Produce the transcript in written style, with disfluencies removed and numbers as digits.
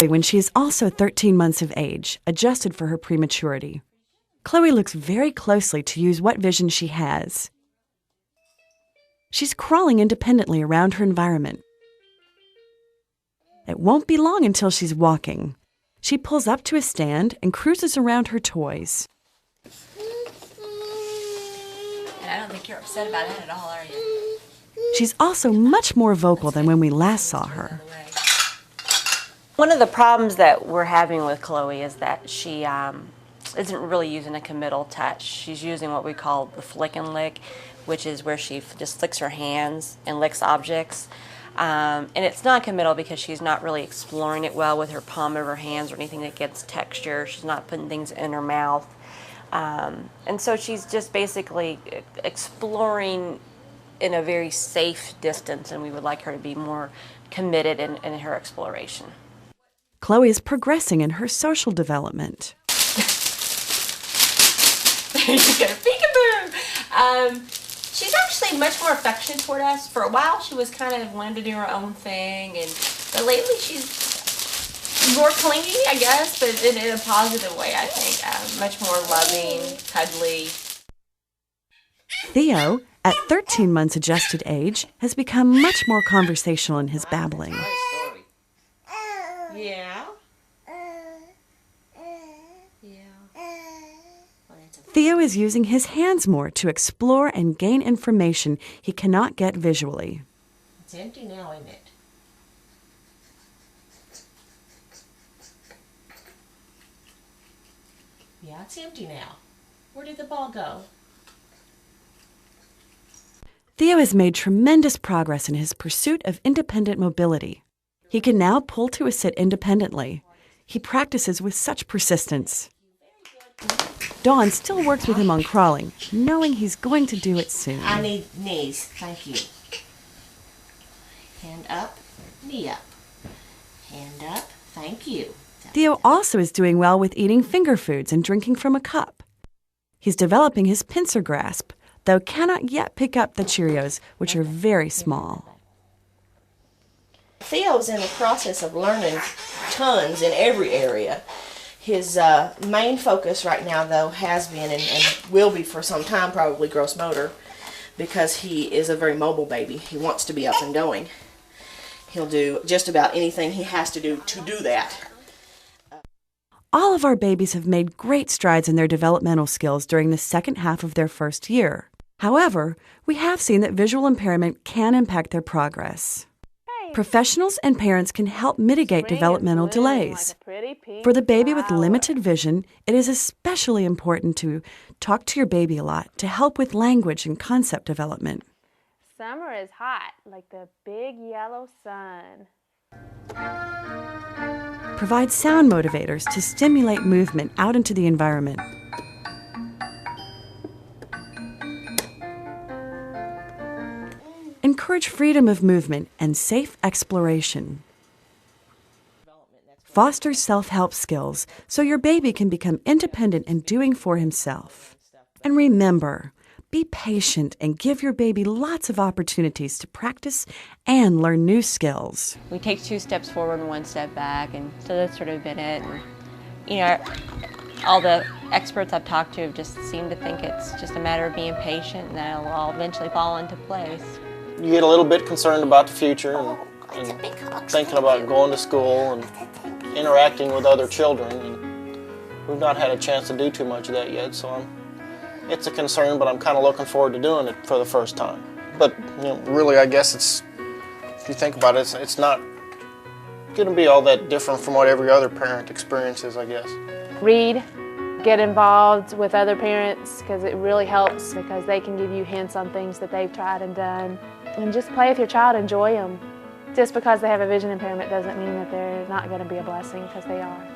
when she is also 13 months of age, adjusted for her prematurity. Chloe looks very closely to use what vision she has. She's crawling independently around her environment. It won't be long until she's walking. She pulls up to a stand and cruises around her toys. And I don't think you're upset about it at all, are you? She's also much more vocal than when we last saw her. One of the problems that we're having with Chloe is that she isn't really using a committal touch. She's using what we call the flick and lick, which is where she just flicks her hands and licks objects. And it's not committal because she's not really exploring it well with her palm of her hands or anything that gets texture. She's not putting things in her mouth. And so she's just basically exploring in a very safe distance, and we would like her to be more committed in her exploration. Chloe is progressing in her social development. There you go, peekaboo! She's actually much more affectionate toward us. For a while, she was kind of wanting to do her own thing, but lately she's more clingy, I guess, but in a positive way, I think. Much more loving, cuddly. Theo, at 13 months adjusted age, has become much more conversational in his babbling. Yeah. Theo is using his hands more to explore and gain information he cannot get visually. It's empty now, isn't it? Yeah, it's empty now. Where did the ball go? Theo has made tremendous progress in his pursuit of independent mobility. He can now pull to a sit independently. He practices with such persistence. Dawn still works with him on crawling, knowing he's going to do it soon. I need knees. Thank you. Hand up, knee up. Hand up. Thank you. Theo also is doing well with eating finger foods and drinking from a cup. He's developing his pincer grasp, though cannot yet pick up the Cheerios, which are very small. Theo's in the process of learning tons in every area. His main focus right now, though, has been and will be for some time probably gross motor, because he is a very mobile baby. He wants to be up and going. He'll do just about anything he has to do that. All of our babies have made great strides in their developmental skills during the second half of their first year. However, we have seen that visual impairment can impact their progress. Professionals and parents can help mitigate developmental delays. For the baby with limited vision, it is especially important to talk to your baby a lot to help with language and concept development. Summer is hot, like the big yellow sun. Provide sound motivators to stimulate movement out into the environment. Encourage freedom of movement and safe exploration. Foster self-help skills so your baby can become independent and doing for himself. And remember, be patient and give your baby lots of opportunities to practice and learn new skills. We take 2 steps forward and 1 step back, and so that's sort of been it. And, you know, all the experts I've talked to have just seemed to think it's just a matter of being patient and that it'll all eventually fall into place. You get a little bit concerned about the future and thinking about going to school and interacting with other children. And we've not had a chance to do too much of that yet, so it's a concern, but I'm kind of looking forward to doing it for the first time. But you know, really, I guess if you think about it, it's not going to be all that different from what every other parent experiences, I guess. Read, get involved with other parents, because it really helps, because they can give you hints on things that they've tried and done. And just play with your child, enjoy them. Just because they have a vision impairment doesn't mean that they're not going to be a blessing, because they are.